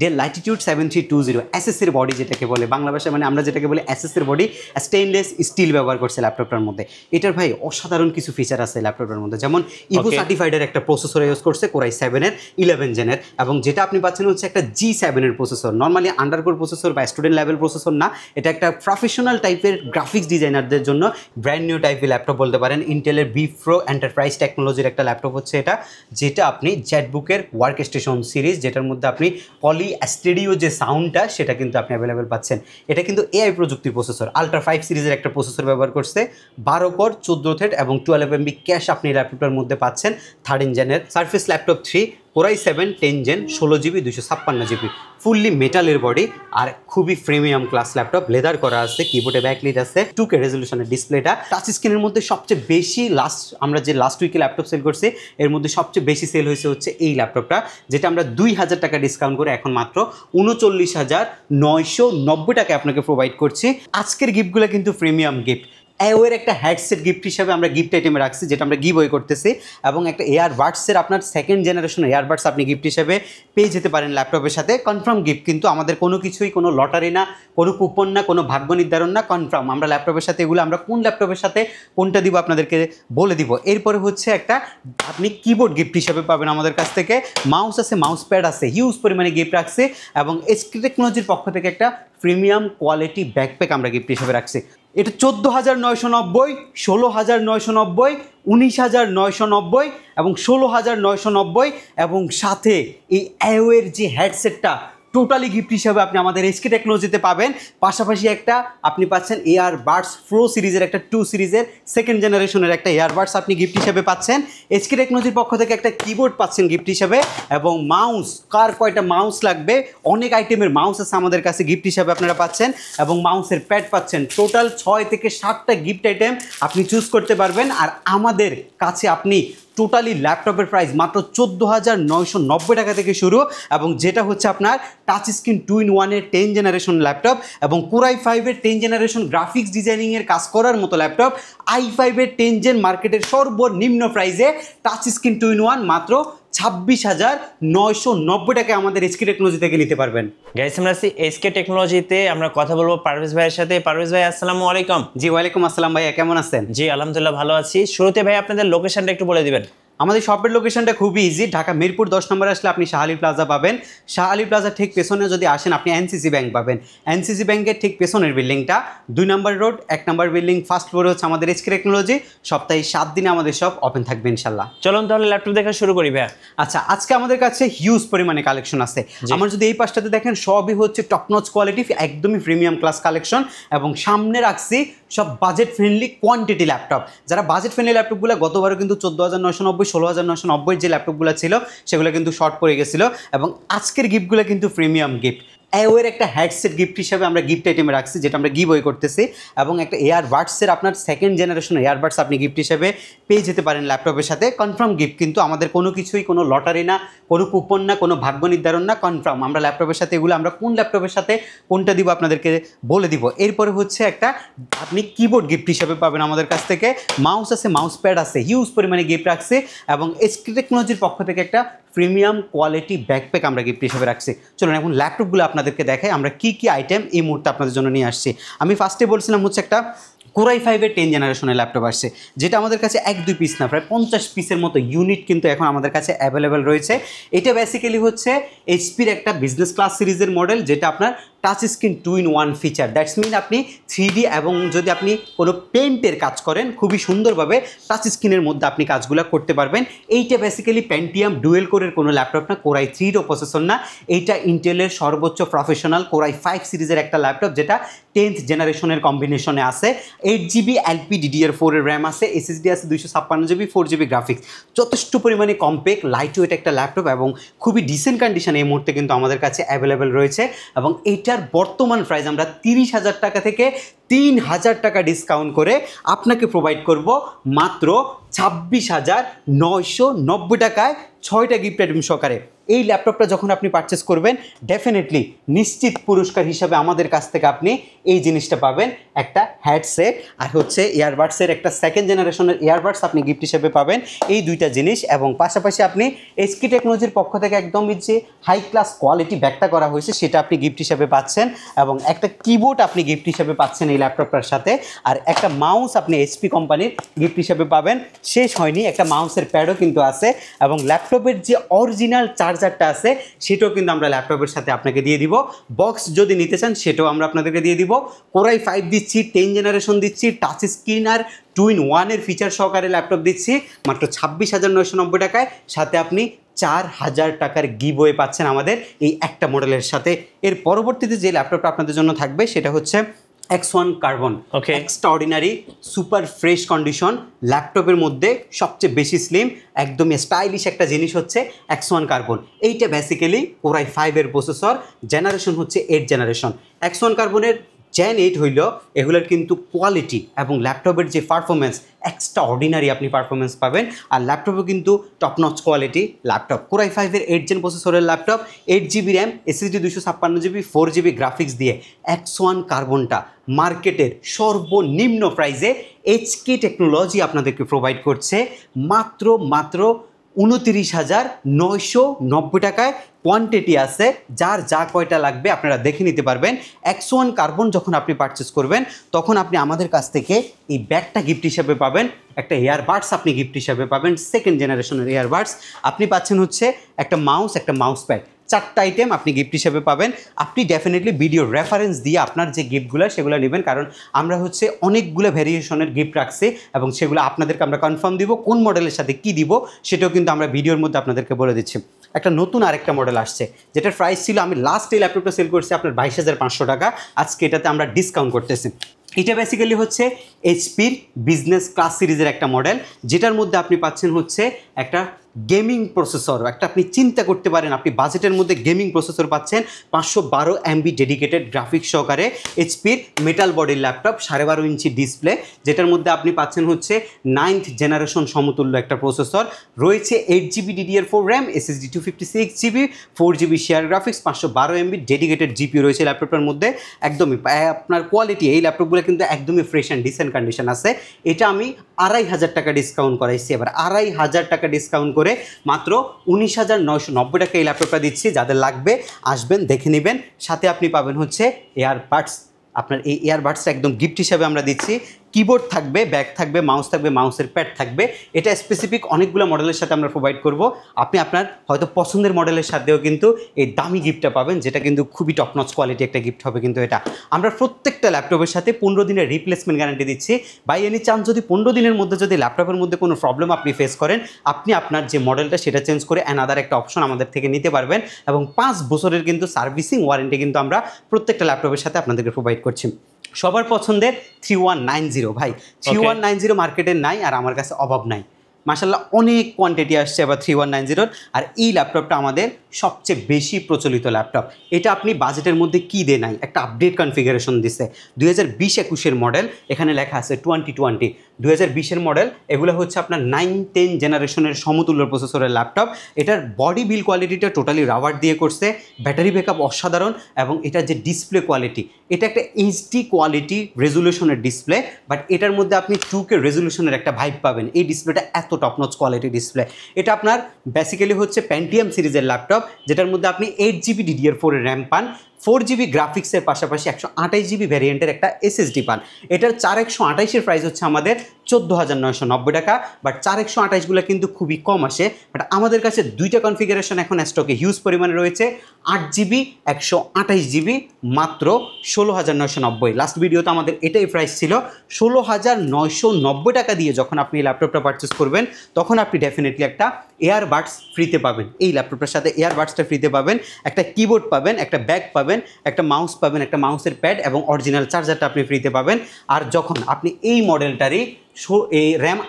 Del Latitude 7320 এসএসের body যেটাকে বলে বাংলা ভাষায়, মানে আমরা যেটাকে বলি এসএসের বডি, স্টেইনলেস স্টিল ব্যবহার করছে ল্যাপটপটার মধ্যে। এটার ভাই অসাধারণ কিছু ফিচার আছে ল্যাপটপটার মধ্যে, যেমন ইভো সার্টিফাইডের একটা প্রসেসর ইউজ করছে কোরাই 7-এর 11 জেনের, এবং যেটা আপনি পাচ্ছেন হচ্ছে একটা G7-এর প্রসেসর। নর্মালি আন্ডারকোর প্রসেসর বা স্টুডেন্ট লেভেল প্রসেসর না, এটা একটা প্রফেশনাল টাইপের গ্রাফিক্স ডিজাইনারদের জন্য ব্র্যান্ড নিউ টাইপের ল্যাপটপ বলতে পারেন। ইন্টেলের B-Pro এন্টারপ্রাইজ টেকনোলজির একটা ল্যাপটপ হচ্ছে এটা, যেটা আপনি জেটবুকের ওয়ার্ক স্টেশন সিরিজ, যেটার মধ্যে আপনি পলি স্টেডিও যে সাউন্ডটা সেটা কিন্তু আপনি অ্যাভেলেবেল পাচ্ছেন। এটা কিন্তু এআই প্রযুক্তির প্রসেসর, আলট্রা 5 সিরিজের একটা প্রসেসর ব্যবহার করছে, 12 কোর 14 থ্রেড এবং 12 MB ক্যাশ আপনি ল্যাপটপটার মধ্যে পাচ্ছেন। 13 জেনের surface laptop 3 Core i 7 10 gen 16GB 256GB, fully মেটালের বডি আর খুবই প্রিমিয়াম ক্লাস ল্যাপটপ, লেদার করা আছে, কিবোর্ডে ব্যাকলাইট আছে, 2K রেজলিউশনের ডিসপ্লেটা। টাচ স্ক্রিনের মধ্যে সবচেয়ে বেশি আমরা যে লাস্ট উইকে ল্যাপটপ সেল করছি এর মধ্যে সবচেয়ে বেশি সেল হয়েছে হচ্ছে এই ল্যাপটপটা, যেটা আমরা 2000 টাকা ডিসকাউন্ট করে এখন মাত্র 39,990 টাকায় আপনাকে প্রোভাইড করছি। আজকের গিফটগুলো কিন্তু প্রিমিয়াম গিফট। এওয়ের একটা হেডসেট গিফট হিসাবে আমরা গিফট আইটেমে রাখছি, যেটা আমরা গিভ ওয়ে করতেছি, এবং একটা এয়ারবাডসের আপনার 2nd জেনারেশন এয়ারবাডস আপনি গিফট হিসাবে পেয়ে যেতে পারেন ল্যাপটপের সাথে। কনফার্ম গিফট, কিন্তু আমাদের কোনো কিছুই কোনো লটারি না, কোনো কুপন না, কোনো ভাগ্য নির্ধারণ না, কনফার্ম আমরা ল্যাপটপের সাথে এগুলো আমরা কোন ল্যাপটপের সাথে কোনটা দিব আপনাদেরকে বলে দিব। এরপরে হচ্ছে একটা আপনি কিবোর্ড গিফট হিসাবে পাবেন আমাদের কাছ থেকে, মাউস আছে, মাউস প্যাড আছে, হিউজ পরিমাণে গিফট রাখছে, এবং এসকে টেকনোলজির পক্ষ থেকে একটা প্রিমিয়াম কোয়ালিটি ব্যাকপ্যাক আমরা গিফট হিসেবে রাখছি। এটা 14,990, 16,990, 19,990 এবং 16,990, এবং সাথে এই এওয়ের যে হেডসেটটা টোটালি গিফট হিসাবে আপনি আমাদের এসকে টেকনোলজিতে পাবেন। পাশাপাশি একটা আপনি পাচ্ছেন এয়ারবাডস প্রো সিরিজের একটা 2 সিরিজের 2nd জেনারেশনের একটা এয়ারবাডস আপনি গিফট হিসাবে পাচ্ছেন। এসকে টেকনোলজির পক্ষ থেকে একটা কিবোর্ড পাচ্ছেন গিফট হিসাবে, এবং মাউস, কার কয়টা মাউস লাগবে, অনেক আইটেমের মাউস আছে আমাদের কাছে গিফট হিসাবে আপনারা পাচ্ছেন, এবং মাউসের প্যাড পাচ্ছেন। টোটাল 6 থেকে 7টা গিফট আইটেম আপনি চুজ করতে পারবেন। আর আমাদের কাছে আপনি টোটালি ল্যাপটপের প্রাইস মাত্র 14,990 টাকা থেকে শুরু, এবং যেটা হচ্ছে আপনার টাচ স্ক্রিন 2-in-1-এর 10 জেনারেশন ল্যাপটপ, এবং কোরাই 5-এর 10 জেনারেশন গ্রাফিক্স ডিজাইনিংয়ের কাজ করার মতো ল্যাপটপ। i5-এর 10 জেন মার্কেটের সর্বনিম্ন প্রাইসে টাচ স্ক্রিন 2-in-1 মাত্র 26,990 টাকা আমাদের এসকে টেকনোলজি থেকে নিতে পারবেন। গাইস, আমরা এসকে টেকনোলজিতে আমরা কথা বলবো পারভেজ ভাইয়ের সাথে। পারভেজ ভাই, আসসালামু আলাইকুম। জি, ওয়ালাইকুম আসসালাম ভাইয়া, কেমন আছেন? জি, আলহামদুলিল্লাহ ভালো আছি। শুরুতে ভাই আপনাদের লোকেশনটা একটু বলে দিবেন। আমাদের শপের লোকেশনটা খুবই ইজি, ঢাকা মিরপুর 10 নম্বরে আসলে আপনি শাহ আলী প্লাজা পাবেন। শাহ আলী প্লাজার ঠিক পেছনে যদি আসেন আপনি এনসিসি ব্যাংক পাবেন। এনসিসি ব্যাংকের ঠিক পেছনের বিল্ডিংটা 2 নম্বর রোড 1 নম্বর বিল্ডিং, ফার্স্ট ফ্লোরে হচ্ছে আমাদের এসকে টেকনোলজি। সপ্তাহে 7 দিনে আমাদের সব ওপেন থাকবে ইনশাল্লাহ। চলুন তাহলে ল্যাপটপ দেখা শুরু করি ভাই। আচ্ছা, আজকে আমাদের কাছে হিউজ পরিমাণে কালেকশন আছে। আমার যদি এই পাশটাতে দেখেন সবই হচ্ছে টপ নচ কোয়ালিটি, একদমই প্রিমিয়াম ক্লাস কালেকশন, এবং সামনে রাখছি সব বাজেট ফ্রেন্ডলি কোয়ান্টিটি ল্যাপটপ। যারা বাজেট ফ্রেন্ডলি ল্যাপটপগুলো গতবারও কিন্তু 14,990, 16,990 যে ল্যাপটপগুলো ছিল সেগুলো কিন্তু শর্ট পড়ে গেছিলো, এবং আজকের গিফটগুলো কিন্তু প্রিমিয়াম গিফট। এওয়ের একটা হেডসেট গিফট হিসাবে আমরা গিফট আইটেমে রাখছি, যেটা আমরা গিভ ওয়ে করতেছি, এবং একটা এয়ারবাডসের আপনার 2nd জেনারেশন এয়ারবাডস আপনি গিফট হিসাবে পেয়ে যেতে পারেন ল্যাপটপের সাথে। কনফার্ম গিফট, কিন্তু আমাদের কোনো কিছুই কোনো লটারি না, কোনো কুপন না, কোনো ভাগ্য নির্ধারণ না, কনফার্ম আমরা ল্যাপটপের সাথে এগুলো আমরা কোন ল্যাপটপের সাথে কোনটা দিব আপনাদেরকে বলে দিব। এরপরে হচ্ছে একটা আপনি কিবোর্ড গিফট হিসাবে পাবেন আমাদের কাছ থেকে, মাউস আছে, মাউস প্যাড আছে, হিউজ পরিমাণে গিফট রাখছে, এবং এসকে টেকনোলজির পক্ষ থেকে একটা প্রিমিয়াম কোয়ালিটি ব্যাকপ্যাক আমরা গিফট হিসেবে রাখছি। চলুন এখন ল্যাপটপগুলো আপনাদেরকে দেখাই আমরা কি কি আইটেম এই মুহূর্তে আপনাদের জন্য নিয়ে আসছি। আমি ফার্স্টে বলছিলাম হচ্ছে একটা কোরাই 5-এর 10 জেনারেশনের ল্যাপটপ আসছে, যেটা আমাদের কাছে 1-2 পিস না, প্রায় 50 পিসের মতো ইউনিট কিন্তু এখন আমাদের কাছে অ্যাভেলেবেল রয়েছে। এটা বেসিক্যালি হচ্ছে এইচপির একটা বিজনেস ক্লাস সিরিজের মডেল, যেটা আপনার touch screen 2-in-1 feature. That's mean আপনি 3D এবং যদি আপনি কোনো পেন্টের কাজ করেন খুবই সুন্দরভাবে টাচ স্ক্রিনের মধ্যে আপনি কাজগুলো করতে পারবেন। এইটা বেসিক্যালি পেন্টিয়াম ডুয়েল কোরের কোনো ল্যাপটপ না, কোরাই 3 প্রসেসর না, এইটা ইন্টেলের সর্বোচ্চ প্রফেশনাল কোরাই 5 সিরিজের একটা ল্যাপটপ, যেটা 10th জেনারেশনের কম্বিনেশনে আছে। 8GB LPDDR4 এর র্যাম আছে, এসএসডি আছে 256GB, 4GB গ্রাফিক্স, যথেষ্ট পরিমাণে কম্প্যাক্ট লাইট ওয়েট একটা ল্যাপটপ, এবং খুবই ডিসেন্ট কন্ডিশন এই মুহূর্তে কিন্তু আমাদের কাছে অ্যাভেলেবেল রয়েছে। এবং এইটার বর্তমান প্রাইস আমরা 30,000 টাকা থেকে 3,000 টাকা ডিসকাউন্ট করে আপনাকে প্রোভাইড করব মাত্র 26,990 টাকায় 6টা গিফট আইটেম সহকারে। এই ল্যাপটপটা যখন আপনি পারচেস করবেন ডেফিনেটলি নিশ্চিত পুরস্কার হিসাবে আমাদের কাছ থেকে আপনি এই জিনিসটা পাবেন, একটা হেডসেট আর হচ্ছে ইয়ারবাডসের একটা সেকেন্ড জেনারেশনের ইয়ারবাডস আপনি গিফট হিসেবে পাবেন, এই দুইটা জিনিস। এবং পাশাপাশি আপনি এসকে টেকনোলজির পক্ষ থেকে একদমই যে হাই ক্লাস কোয়ালিটি ব্যাগটা করা হয়েছে সেটা আপনি গিফট হিসেবে পাচ্ছেন, এবং একটা কিবোর্ড আপনি গিফট হিসেবে পাচ্ছেন এই ল্যাপটপটার সাথে, আর একটা মাউস আপনি এইচপি কোম্পানির গিফট হিসেবে পাবেন। শেষ হয়নি, একটা মাউসের প্যাডও কিন্তু আছে, এবং ল্যাপটপের যে অরিজিনাল চার্জারটা আছে সেটাও কিন্তু আমরা ল্যাপটপের সাথে আপনাকে দিয়ে দিব। বক্স যদি নিতে চান সেটাও আমরা আপনাদেরকে দিয়ে দিব। কোরাই 5 দিচ্ছি, 10 জেনারেশন দিচ্ছি, টাচ স্ক্রিন আর 2-in-1 ফিচার সহকারে ল্যাপটপ দিচ্ছি মাত্র 26,990 টাকায়। সাথে আপনি 4,000 টাকার গিভওয়ে পাচ্ছেন আমাদের এই একটা মডেলের সাথে। এর পরবর্তীতে যে ল্যাপটপটা আপনাদের জন্য থাকবে সেটা হচ্ছে X1 carbon. Extraordinary super fresh condition ল্যাপটপের মধ্যে সবচেয়ে বেশি স্লিম, একদমই স্টাইলিশ একটা জিনিস হচ্ছে X1 কার্বন। এইটা বেসিক্যালি কোরাই 5 এর প্রসেসর, জেনারেশন হচ্ছে 8 জেনারেশন। X1 কার্বনের Gen 8 হইল, এগুলোর কিন্তু কোয়ালিটি এবং ল্যাপটপের যে পারফরমেন্স এক্সট্রা অর্ডিনারি আপনি পারফরমেন্স পাবেন। আর ল্যাপটপও কিন্তু top notch quality laptop. Core i 5 এর 8 জেন প্রসেসরের laptop, 8GB RAM, SSD 256GB, 4GB graphics দিয়ে X1 কার্বনটা মার্কেটের সর্বনিম্ন প্রাইসে এইচকে টেকনোলজি আপনাদেরকে প্রোভাইড করছে মাত্র 29,990 টাকায়। কোয়ান্টিটি আছে, যার যা কয়টা লাগবে আপনারা দেখে নিতে পারবেন। X1 কার্বন যখন আপনি পারচেস করবেন তখন আপনি আমাদের কাছ থেকে এই ব্যাগটা গিফট হিসাবে পাবেন, একটা ইয়ারবাডস আপনি গিফট হিসাবে পাবেন, সেকেন্ড জেনারেশনের ইয়ারবাডস আপনি পাচ্ছেন হচ্ছে একটা মাউস, একটা মাউস প্যাড, 4টা আইটেম আপনি গিফট হিসেবে পাবেন। আপনি ডেফিনেটলি ভিডিও রেফারেন্স দিয়ে আপনার যে গিফটগুলো সেগুলো নেবেন, কারণ আমরা হচ্ছে অনেকগুলো ভ্যারিয়েশনের গিফট রাখছি এবং সেগুলো আপনাদেরকে আমরা কনফার্ম দিব কোন মডেলের সাথে কি দিব সেটাও কিন্তু আমরা ভিডিওর মধ্যে আপনাদেরকে বলে দিচ্ছি। একটা নতুন আরেকটা মডেল আসছে যেটার প্রাইস ছিল, আমি লাস্ট এই ল্যাপটপটা সেল করছি আপনার 22,500 টাকা, আজকে এটাতে আমরা ডিসকাউন্ট করতেছি। এটা বেসিক্যালি হচ্ছে এইচপির বিজনেস ক্লাস সিরিজের একটা মডেল, যেটার মধ্যে আপনি পাচ্ছেন হচ্ছে একটা গেমিং প্রসেসর। একটা আপনি চিন্তা করতে পারেন আপনি বাজেটের মধ্যে গেমিং প্রসেসর পাচ্ছেন, 512 MB ডেডিকেটেড গ্রাফিক্স সহকারে এইচপির মেটাল বডির ল্যাপটপ, 12.5 ইঞ্চি ডিসপ্লে, যেটার মধ্যে আপনি পাচ্ছেন হচ্ছে 9th জেনারেশন সমতুল্য একটা প্রসেসর, রয়েছে 8GB DDR4 RAM, SSD 256GB, 4GB share graphics, 512 MB dedicated GPU রয়েছে ল্যাপটপের মধ্যে। একদমই আপনার কোয়ালিটি, এই ল্যাপটপগুলো কিন্তু একদমই ফ্রেশ অ্যান্ড ডিসেন্ট কন্ডিশন আছে। এটা আমি 2,500 টাকা ডিসকাউন্ট করাইছি, এবার 2,500 টাকা ডিসকাউন্ট করে মাত্র 19,990 টাকা এই ল্যাপটপটা দিচ্ছি। যাদের লাগবে আসবেন, দেখে নেবেন। সাথে আপনি পাবেন হচ্ছে এয়ারবাডস, আপনার এই এয়ারবাডসটা একদম গিফট হিসাবে আমরা দিচ্ছি। কিবোর্ড থাকবে, ব্যাগ থাকবে, মাউস থাকবে, মাউসের প্যাড থাকবে। এটা স্পেসিফিক অনেকগুলো মডেলের সাথে আমরা প্রোভাইড করব। আপনি আপনার হয়তো পছন্দের মডেলের সাথেও কিন্তু এই দামি গিফটটা পাবেন, যেটা কিন্তু খুবই টপ নচ কোয়ালিটি একটা গিফট হবে। কিন্তু এটা আমরা প্রত্যেকটা ল্যাপটপের সাথে 15 দিনের রিপ্লেসমেন্ট গ্যারান্টি দিচ্ছি। বাই এনি চান্স যদি 15 দিনের মধ্যে যদি ল্যাপটপের মধ্যে কোনো প্রবলেম আপনি ফেস করেন, আপনি আপনার যে মডেলটা সেটা চেঞ্জ করে অ্যানাদার একটা অপশন আমাদের থেকে নিতে পারবেন, এবং 5 বছরের কিন্তু সার্ভিসিং ওয়ারেন্টি কিন্তু আমরা প্রত্যেকটা ল্যাপটপের সাথে আপনাদেরকে প্রোভাইড করছি। সবার পছন্দের 3190 ভাই, 3190 মার্কেটের নাই আর আমার কাছে অভাব নাই। মাশাআল্লাহ অনেক কোয়ান্টিটি আসছে এবার 3190। আর এই ল্যাপটপটা আমাদের সবচেয়ে বেশি প্রচলিত ল্যাপটপ। এটা আপনি বাজেটের মধ্যে কী দে নাই, একটা আপডেট কনফিগারেশন দিছে। 2020-21 মডেল, এখানে লেখা আছে 2020। 2020 মডেল, এগুলো হচ্ছে আপনার 9-10 জেনারেশনের সমতুল্য প্রসেসরের ল্যাপটপ। এটার বডি বিল কোয়ালিটিটা টোটালি রাবার দিয়ে করছে, ব্যাটারি ব্যাকআপ অসাধারণ, এবং এটার যে ডিসপ্লে কোয়ালিটি, এটা একটা এইচডি কোয়ালিটি রেজুলেশনের ডিসপ্লে, বাট এটার মধ্যে আপনি 2K রেজুলেশনের একটা ভাইব পাবেন। এই ডিসপ্লেটা এত টপ নচ কোয়ালিটি ডিসপ্লে। এটা আপনার বেসিক্যালি হচ্ছে পেন্টিয়াম সিরিজের ল্যাপটপ, যেটার মধ্যে আপনি 8GB DDR4 র্যাম পান, 4GB গ্রাফিক্সের পাশাপাশি 128GB ভ্যারিয়েন্টের একটা SSD পান। এটার 4128-এর প্রাইস হচ্ছে আমাদের 14,990 টাকা, বাট 4128গুলো কিন্তু খুবই কম আসে। বাট আমাদের কাছে দুইটা কনফিগারেশন এখন স্টকে হিউজ পরিমাণে রয়েছে, 8GB 128GB মাত্র 16,990। লাস্ট ভিডিওতে আমাদের এটাই প্রাইস ছিল। 16,990 টাকা দিয়ে যখন আপনি এই ল্যাপটপটা পারচেস করবেন তখন আপনি ডেফিনেটলি একটা এয়ারবাডস ফ্রিতে পাবেন। এই ল্যাপটপটার সাথে এয়ারবাডসটা ফ্রিতে পাবেন, একটা কিবোর্ড পাবেন, একটা ব্যাগ পাবেন, একটা মাউস পাবেন, একটা মাউসের প্যাড এবং অরিজিনাল চার্জারটা আপনি ফ্রিতে পাবেন। আর যখন আপনি এই মডেলটারই এই র্যাম,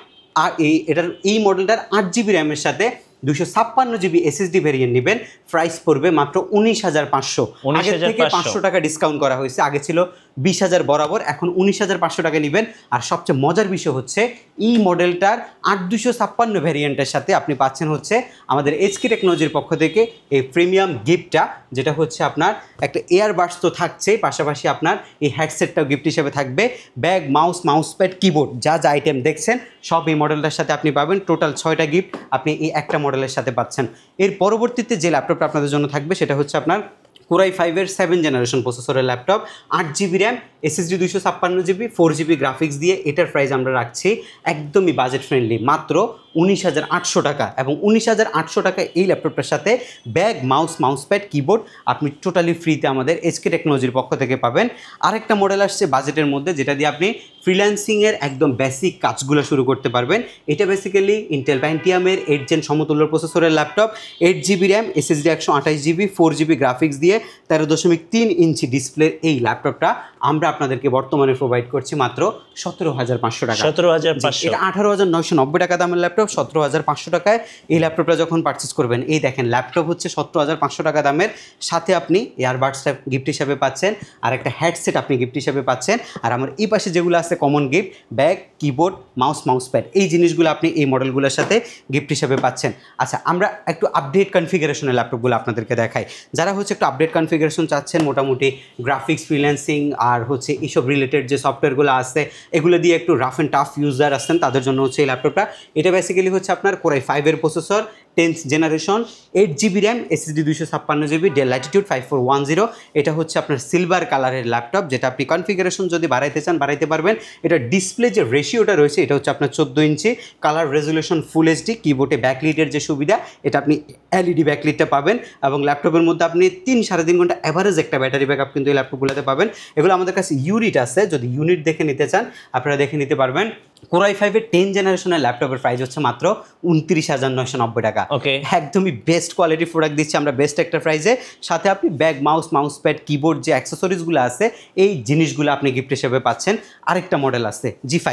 আর এটার এই মডেলটার 8GB র্যামের সাথে 256 GB SSD ভেরিয়েন্ট নেবেন, প্রাইস পড়বে মাত্র 19,500। আগের থেকে 500 টাকা ডিসকাউন্ট করা হয়েছে, আগে ছিল 20,000 বরাবর, এখন 19,500 টাকা নেবেন। আর সবচেয়ে মজার বিষয় হচ্ছে এই মডেলটার 8256 ভ্যারিয়েন্টের সাথে আপনি পাচ্ছেন হচ্ছে আমাদের SK টেকনোলজির পক্ষ থেকে এই প্রিমিয়াম গিফটটা, যেটা হচ্ছে আপনার একটা এয়ারবাডস তো থাকছে, পাশাপাশি আপনার এই হেডসেটটাও গিফট হিসেবে থাকবে। ব্যাগ, মাউস প্যাড, কিবোর্ড যা যা আইটেম দেখছেন সব এই মডেলটার সাথে আপনি পাবেন। টোটাল 6টা গিফট আপনি এই একটা মডেলের সাথে পাচ্ছেন। এর পরবর্তীতে যে ল্যাপটপটা আপনাদের জন্য থাকবে সেটা হচ্ছে আপনার Core i5-এর 7th জেনারেশন প্রসেসরের laptop, 8GB RAM, SSD 256GB, 4GB graphics দিয়ে। এটার প্রাইস আমরা রাখছি একদমই বাজেট ফ্রেন্ডলি, মাত্র 19,800 টাকা। এবং 19,800 টাকা এই ল্যাপটপটার সাথে ব্যাগ, মাউস প্যাড, কিবোর্ড আপনি টোটালি ফ্রিতে আমাদের SK টেকনোলজির পক্ষ থেকে পাবেন। আরেকটা মডেল আসছে বাজেটের মধ্যে, যেটা দিয়ে আপনি ফ্রিল্যান্সিংয়ের একদম বেসিক কাজগুলো শুরু করতে পারবেন। এটা বেসিক্যালি ইন্টেল প্যান্টিয়ামের 8 জেন সমতুল্য প্রসেসরের laptop, 8GB RAM, SSD 128GB, 4GB graphics দিয়ে 13.3 ইঞ্চি ডিসপ্লের এই ল্যাপটপটা আমরা আপনাদেরকে বর্তমানে প্রোভাইড করছি মাত্র 17,500 টাকা। 17,500, এটা 18,990 টাকা দামের ল্যাপটপ। 17,500 টাকায় এই ল্যাপটপটা যখন পারচেস করবেন, এই দেখেন ল্যাপটপ হচ্ছে 17,500 টাকা দামের, সাথে আপনি এয়ারবাডসটা গিফট হিসাবে পাচ্ছেন, আর একটা হেডসেট আপনি গিফট হিসাবে পাচ্ছেন। আর আমার এই পাশে যেগুলো আছে common gift, bag, keyboard, mouse pad, এই জিনিসগুলো আপনি এই মডেলগুলোর সাথে গিফট হিসাবে পাচ্ছেন। আচ্ছা, আমরা একটু আপডেট কনফিগারেশনের ল্যাপটপগুলো আপনাদেরকে দেখাই। যারা হচ্ছে একটু আপডেট কনফিগারেশন চাচ্ছেন, মোটামুটি গ্রাফিক্স, ফ্রিল্যান্সিং আর হচ্ছে এইসব রিলেটেড যে সফটওয়্যারগুলো আছে এগুলো দিয়ে একটু রাফ অ্যান্ড টাফ ইউজার আসছেন, তাদের জন্য হচ্ছে এই ল্যাপটপটা। এটা বেসিক্যালি হচ্ছে আপনার Core i5-এর processor, 10th generation, 8GB RAM, SSD 256GB, Dell Latitude 5410। এটা হচ্ছে আপনার সিলভার কালারের ল্যাপটপ, যেটা আপনি কনফিগারেশন যদি বাড়াইতে চান বাড়াইতে পারবেন। এটা ডিসপ্লে যে রেশিওটা রয়েছে এটা হচ্ছে আপনার 14 ইঞ্চি, কালার রেজলিউশন ফুল HD, কিবোর্ডে ব্যাকলিটের যে সুবিধা এটা আপনি LED ব্যাকলিটটা পাবেন। এবং ল্যাপটপের মধ্যে আপনি 3-3.5 ঘন্টা অ্যাভারেজ একটা ব্যাটারি ব্যাকআপ কিন্তু এই ল্যাপটপগুলোতে পাবেন। এগুলো আমাদের কাছে ইউনিট আছে, যদি ইউনিট দেখে নিতে চান আপনারা দেখে নিতে পারবেন। Core i5-এর 10 জেনারেশনের ল্যাপটপের প্রাইস হচ্ছে মাত্র 29,990 টাকা। ওকে, একদমই বেস্ট কোয়ালিটির প্রোডাক্ট দিচ্ছি আমরা বেস্ট একটা প্রাইসে। সাথে আপনি ব্যাগ, মাউস প্যাড, কিবোর্ড যে অ্যাক্সেসরিজগুলো আছে এই জিনিসগুলো আপনি গিফট হিসেবে পাচ্ছেন। আরেকটা মডেল আছে G5,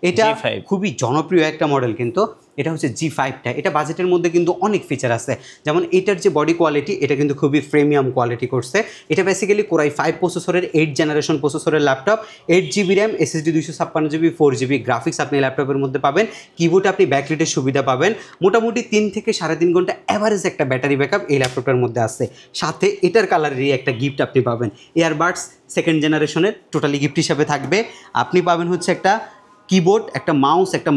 এটা খুবই জনপ্রিয় একটা মডেল, কিন্তু এটা হচ্ছে G5টা। এটা বাজেটের মধ্যে কিন্তু অনেক ফিচার আছে, যেমন এটার যে বডি কোয়ালিটি এটা কিন্তু খুবই প্রিমিয়াম কোয়ালিটি করছে। এটা বেসিক্যালি Core i5 প্রসেসরের 8 জেনারেশন প্রসেসরের laptop, 8GB RAM, SSD 256GB, 4GB graphics আপনি ল্যাপটপের মধ্যে পাবেন। কিবোর্ডে আপনি ব্যাকলিটের সুবিধা পাবেন। মোটামুটি 3 থেকে 3.5 ঘন্টা অ্যাভারেজ একটা ব্যাটারি ব্যাকআপ এই ল্যাপটপটার মধ্যে আছে। সাথে এটার কালারেরই একটা গিফট আপনি পাবেন, এয়ারবাডস 2nd জেনারেশনের টোটালি গিফট হিসাবে থাকবে। আপনি পাবেন হচ্ছে একটা কিবোর্ড, একটা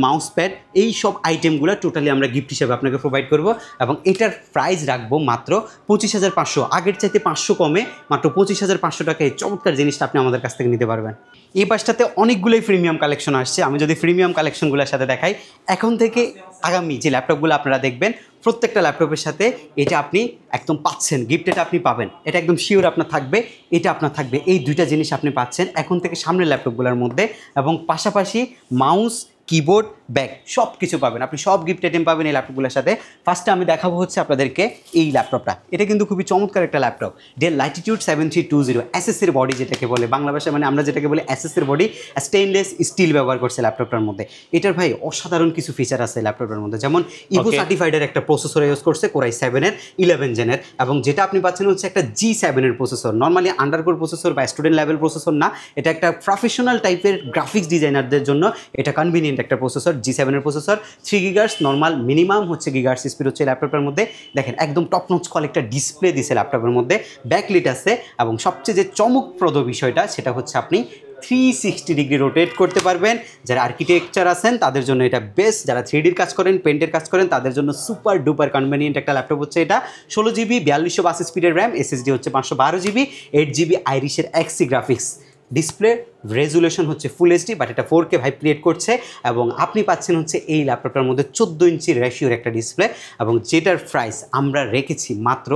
মাউস প্যাড, এই সব আইটেমগুলো টোটালি আমরা গিফট হিসেবে আপনাকে প্রোভাইড করব। এবং এটার প্রাইস রাখবো মাত্র 25,500, আগের চাইতে 500 কমে মাত্র 25,500 টাকায় চমৎকার জিনিসটা আপনি আমাদের কাছ থেকে নিতে পারবেন। এই পাশটাতে অনেকগুলোই প্রিমিয়াম কালেকশন আসছে। আমি যদি প্রিমিয়াম কালেকশনগুলোর সাথে দেখাই, এখন থেকে আগামী যে ল্যাপটপগুলো আপনারা দেখবেন প্রত্যেকটা ল্যাপটপের সাথে এটা আপনি একদম পাচ্ছেন, গিফট এটা আপনি পাবেন, এটা একদম শিওর আপনার থাকবে, এটা আপনার থাকবে। এই দুইটা জিনিস আপনি পাচ্ছেন এখন থেকে সামনের ল্যাপটপগুলোর মধ্যে। এবং পাশাপাশি মাউস, কিবোর্ড, ব্যাগ সব কিছু পাবেন, আপনি সব গিফট আইটেম পাবেন এই ল্যাপটপগুলোর সাথে। ফার্স্টে আমি দেখাবো হচ্ছে আপনাদেরকে এই ল্যাপটপটা। এটা কিন্তু খুবই চমৎকার একটা ল্যাপটপ, Dell Latitude 7320 এসএসের বডি যেটাকে বলে, বাংলা ভাষায় মানে আমরা যেটাকে বলি এসএসের বডি, স্টেইনলেস স্টিল ব্যবহার করছে ল্যাপটপটার মধ্যে। এটার ভাই অসাধারণ কিছু ফিচার আছে ল্যাপটপটার মধ্যে, যেমন ইভো সার্টিফাইডের একটা প্রসেসর ইউজ করছে Core i7-এর 11 জেনের, এবং যেটা আপনি পাচ্ছেন হচ্ছে একটা G7-এর প্রসেসর। নর্মালি আন্ডারকোর প্রসেসর বা স্টুডেন্ট লেভেল প্রসেসর না, এটা একটা প্রফেশনাল টাইপের গ্রাফিক্স ডিজাইনারদের জন্য এটা কনভিনিয়েন্ট একটা প্রসেসর, G7-এর প্রসেসর। 3 GHz নর্মাল, মিনিমাম হচ্ছে GHz স্পিড হচ্ছে ল্যাপটপের মধ্যে। দেখেন একদম টপ নচ কোয়ালিটি ডিসপ্লে দিছে ল্যাপটপের মধ্যে, ব্যাকলিট আছে, এবং সবচেয়ে যে চমকপ্রদ বিষয়টা সেটা হচ্ছে আপনি 360 ডিগ্রি রোটেট করতে পারবেন। যারা আর্কিটেকচার আছেন তাদের জন্য এটা বেস্ট, যারা 3Dর কাজ করেন, পেন্টের কাজ করেন তাদের জন্য সুপার ডুপার কনভেনিয়েন্ট একটা ল্যাপটপ হচ্ছে এটা। 16GB 4282 স্পিডের র্যাম, SSD হচ্ছে 512GB, 8GB আইরিশের XC graphics. Display resolution হচ্ছে ফুল HD, বাট এটা 4K ভাইব ক্রিয়েট করছে। এবং আপনি পাচ্ছেন হচ্ছে এই ল্যাপটপটার মধ্যে 14 ইঞ্চি রেশিওর একটা ডিসপ্লে, এবং যেটার প্রাইস আমরা রেখেছি মাত্র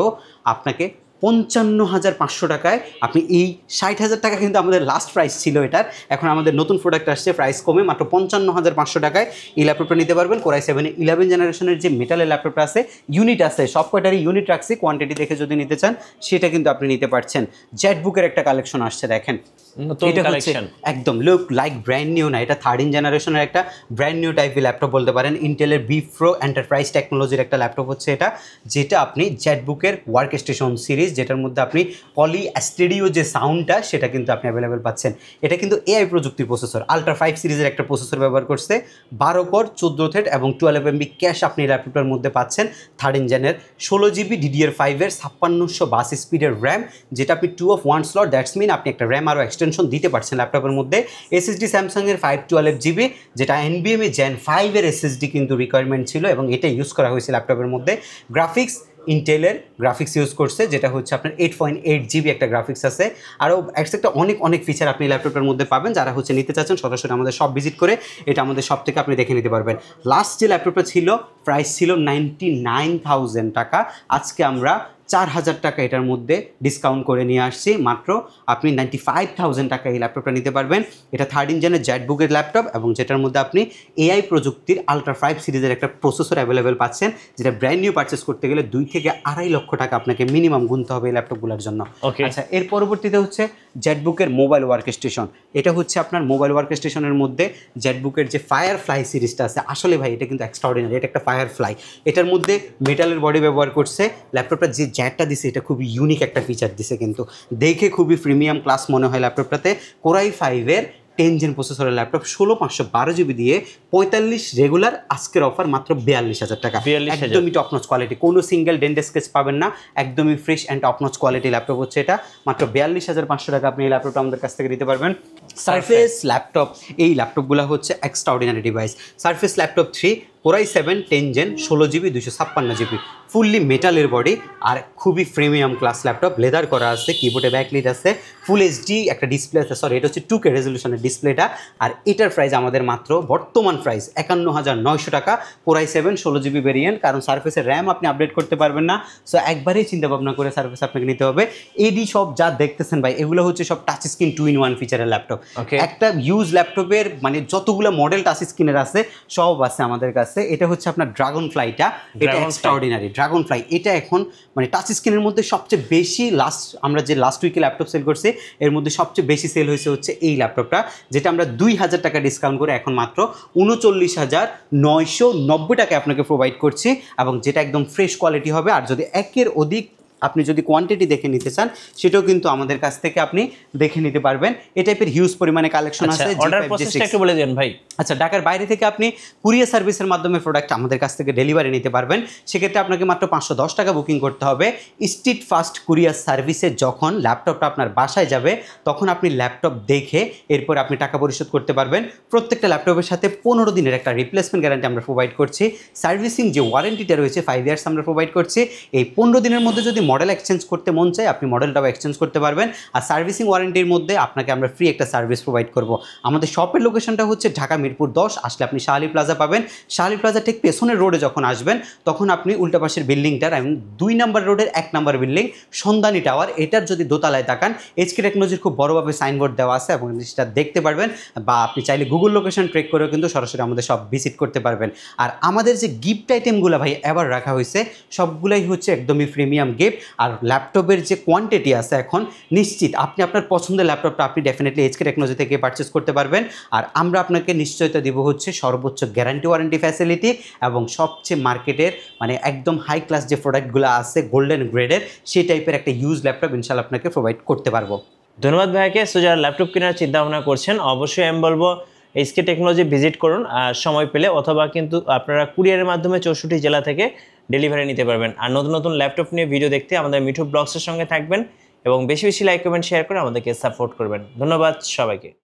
আপনাকে 55,500 টাকায় আপনি এই 60,000 টাকা কিন্তু আমাদের লাস্ট প্রাইস ছিল এটার, এখন আমাদের নতুন প্রোডাক্ট আসছে প্রাইস কমে মাত্র 55,500 টাকায় এই ল্যাপটপটা নিতে পারবেন। Core i7 11 জেনারেশনের যে মেটালের ল্যাপটপটা আছে, ইউনিট আছে, সব কয়টারই ইউনিট রাখছি, কোয়ান্টিটি দেখে যদি নিতে চান সেটা কিন্তু আপনি নিতে পারছেন। জেটবুকের একটা কালেকশন আসছে দেখেন, এটা হচ্ছে একদম লুক লাইক ব্র্যান্ড নিউ না, এটা 13 জেনারেশনের একটা ব্র্যান্ড নিউ টাইপের ল্যাপটপ বলতে পারেন। ইন্টেলের বিপ্রো এন্টারপ্রাইজ টেকনোলজির একটা ল্যাপটপ হচ্ছে এটা, যেটা আপনি জেটবুকের ওয়ার্ক স্টেশন সিরিজ, যেটার মধ্যে আপনি পলি স্টুডিও যে সাউন্ডটা সেটা কিন্তু আপনি অ্যাভেলেবেল পাচ্ছেন। এটা কিন্তু এআই প্রযুক্তির প্রসেসর, আলট্রা 5 সিরিজের একটা প্রসেসর ব্যবহার করছে, 12 কোর 14 থ্রেড এবং 12 MB ক্যাশ আপনি ল্যাপটপটার মধ্যে পাচ্ছেন। 13 জেনের 16 GB DDR5 এর 5600 স্পিডের র্যাম, যেটা আপনি 2 of 1 স্লট, দ্যাটস মিন আপনি একটা র্যাম আরও এক্সটেনশন দিতে পারছেন ল্যাপটপের মধ্যে। SSD স্যামসাংয়ের 512 GB, যেটা NVMe Gen 5 এর SSD কিন্তু রিকোয়ারমেন্ট ছিল এবং এটা ইউজ করা হয়েছে ল্যাপটপের মধ্যে। গ্রাফিক্স ইন্টেলের গ্রাফিক্স ইউজ করছে, যেটা হচ্ছে আপনার 8.8 GB একটা গ্রাফিক্স আছে। আরও একটা অনেক ফিচার আপনি ল্যাপটপের মধ্যে পাবেন। যারা হচ্ছে নিতে চাচ্ছেন সরাসরি আমাদের শপ ভিজিট করে এটা আমাদের শপ থেকে আপনি দেখে নিতে পারবেন। লাস্ট যে ল্যাপটপটা ছিল প্রাইস ছিল 99,000 টাকা, আজকে আমরা 4,000 টাকা এটার মধ্যে ডিসকাউন্ট করে নিয়ে আসছি, মাত্র আপনি 95,000 টাকা এই ল্যাপটপটা নিতে পারবেন। এটা 13 জেনের জেটবুকের ল্যাপটপ এবং যেটার মধ্যে আপনি এআই প্রযুক্তির আলট্রা 5 সিরিজের একটা প্রসেসর অ্যাভেলেবেল পাচ্ছেন, যেটা ব্র্যান্ড নিউ পারচেস করতে গেলে 2 থেকে 2.5 লক্ষ টাকা আপনাকে মিনিমাম গুনতে হবে এই ল্যাপটপগুলোর জন্য। আচ্ছা, এর পরবর্তীতে হচ্ছে জেটবুকের মোবাইল ওয়ার্ক স্টেশন। এটা হচ্ছে আপনার মোবাইল ওয়ার্ক স্টেশনের মধ্যে জেটবুকের যে ফায়ারফ্লাই সিরিজটা আছে, আসলে ভাই এটা কিন্তু এক্সট্রাঅর্ডিনারি, এটা একটা ফায়ারফ্লাই। এটার মধ্যে মেটালের বডি ব্যবহার করছে, ল্যাপটপটা যে জ্যাটটা দিছে এটা খুবই ইউনিক একটা ফিচার দিছে, কিন্তু দেখে খুবই প্রিমিয়াম ক্লাস মনে হয় ল্যাপটপটাতে। Core i5 এর 10 জেন প্রসেসরের ল্যাপটপ, 16,512 GB দিয়ে 45 রেগুলার, আজকের অফার মাত্র 42,000 টাকা। একদমই টপ নচ কোয়ালিটি, কোনো সিঙ্গেল ডেন্ট স্কেচ পাবেন না, একদমই fresh and top notch quality laptop হচ্ছে এটা। মাত্র 42,500 টাকা আপনি এই ল্যাপটপটা আমাদের কাছ থেকে দিতে পারবেন। সারফেস ল্যাপটপ, এই ল্যাপটপগুলো হচ্ছে extraordinary device. Surface laptop 3 Core i7 10 gen 16 GB 256 GB, fully মেটালের বডি আর খুবই প্রিমিয়াম ক্লাস ল্যাপটপ, লেদার করা আছে, কিবোর্ডে ব্যাকলাইট আছে, ফুল HD একটা ডিসপ্লে আছে, সরি এটা হচ্ছে 2K রেজলিউশনের ডিসপ্লেটা। আর এটার প্রাইস আমাদের মাত্র বর্তমান প্রাইস 51,900 টাকা, Core i7 16 GB ভেরিয়েন্ট, কারণ সারফেসের র্যাম আপনি আপডেট করতে পারবেন না, সো একবারেই চিন্তা ভাবনা করে সারফেস আপনাকে নিতে হবে। এডি সব যা দেখতেছেন ভাই, এগুলো হচ্ছে সব টাচ স্ক্রিন 2-in-1 ফিচারের ল্যাপটপ। একটা ইউজ ল্যাপটপের মানে যতগুলো মডেল টাচ স্ক্রিনের আছে সব আছে আমাদের কাছে। এটা হচ্ছে আপনার ড্রাগন ফ্লাইটা, এটা এক্সট্রাঅর্ডিনারি ড্রাগন ফ্লাই। এটা এখন মানে টাচ স্ক্রিনের মধ্যে সবচেয়ে বেশি আমরা যে লাস্ট উইকে ল্যাপটপ সেল করছি এর মধ্যে সবচেয়ে বেশি সেল হয়েছে হচ্ছে এই ল্যাপটপটা, যেটা আমরা 2,000 টাকা ডিসকাউন্ট করে এখন মাত্র 39,990 টাকায় আপনাকে প্রোভাইড করছি, এবং যেটা একদম ফ্রেশ কোয়ালিটি হবে। আর যদি একের অধিক আপনি যদি কোয়ান্টিটি দেখে নিতে চান সেটাও কিন্তু আমাদের কাছ থেকে আপনি দেখে নিতে পারবেন। এই টাইপের হিউজ পরিমাণে কালেকশন আছে। অর্ডার প্রসেসটা একটু বলে দেন ভাই। আচ্ছা, ঢাকার বাইরে থেকে আপনি কুরিয়ার সার্ভিসের মাধ্যমে প্রোডাক্ট আমাদের কাছ থেকে ডেলিভারি নিতে পারবেন। সেক্ষেত্রে আপনাকে মাত্র 510 টাকা বুকিং করতে হবে। স্ট্রিট ফাস্ট কুরিয়ার সার্ভিসে যখন ল্যাপটপটা আপনার বাসায় যাবে তখন আপনি ল্যাপটপ দেখে এরপর আপনি টাকা পরিশোধ করতে পারবেন। প্রত্যেকটা ল্যাপটপের সাথে 15 দিনের একটা রিপ্লেসমেন্ট গ্যারান্টি আমরা প্রোভাইড করছি। সার্ভিসিং যে ওয়ারেন্টিটা রয়েছে 5 ইয়ার্স আমরা প্রোভাইড করছি। এই 15 দিনের মধ্যে যদি মডেল এক্সচেঞ্জ করতে মন চায় আপনি মডেলটাও এক্সচেঞ্জ করতে পারবেন। আর সার্ভিসিং ওয়ারেন্টির মধ্যে আপনাকে আমরা ফ্রি একটা সার্ভিস প্রোভাইড করব। আমাদের শপের লোকেশনটা হচ্ছে ঢাকা মিরপুর 10, আসলে আপনি শাহালি প্লাজা পাবেন। শাহালি প্লাজা ঠিক পেছনের রোডে যখন আসবেন তখন আপনি উল্টা পাশের বিল্ডিংটার 2 নম্বর রোডের 1 নম্বর বিল্ডিং সন্ধানী টাওয়ার, এটার যদি দোতলায় তাকান এইচকে টেকনোলজির খুব বড়োভাবে সাইনবোর্ড দেওয়া আছে এবং সেটা দেখতে পারবেন, বা আপনি চাইলে গুগল লোকেশন ট্রেক করেও কিন্তু সরাসরি আমাদের সব ভিজিট করতে পারবেন। আর আমাদের যে গিফট আইটেমগুলো ভাই এবার রাখা হয়েছে সবগুলাই হচ্ছে একদমই প্রিমিয়াম গিফট। আর ল্যাপটপের যে কোয়ান্টিটি আছে এখন নিশ্চিত আপনি আপনার পছন্দের ল্যাপটপটা আপনি ডেফিনেটলি এইচকে টেকনোলজি থেকে পারচেস করতে পারবেন। আর আমরা আপনাকে নিশ্চয়তা দিব হচ্ছে সর্বোচ্চ গ্যারান্টি ওয়ারেন্টি ফ্যাসিলিটি এবং সবচেয়ে মার্কেটের মানে একদম হাই ক্লাস যে প্রোডাক্টগুলো আছে গোল্ডেন গ্রেডের সেই টাইপের একটা ইউজ ল্যাপটপ ইনশাআল্লাহ আপনাকে প্রোভাইড করতে পারবো। ধন্যবাদ ভাইকে। সো যারা ল্যাপটপ কেনার চিন্তা ভাবনা করছেন অবশ্যই আমি বলবো এইচকে টেকনোলজি ভিজিট করুন আর সময় পেলে, অথবা কিন্তু আপনারা কুরিয়ারের মাধ্যমে 64 জেলা থেকে ডেলিভারি নিতে পারবেন। আর নতুন নতুন ল্যাপটপ নিয়ে ভিডিও দেখতে আমাদের মিঠু ব্লগসের সঙ্গে থাকবেন এবং বেশি বেশি লাইক কমেন্ট শেয়ার করে আমাদেরকে সাপোর্ট করবেন। ধন্যবাদ সবাইকে।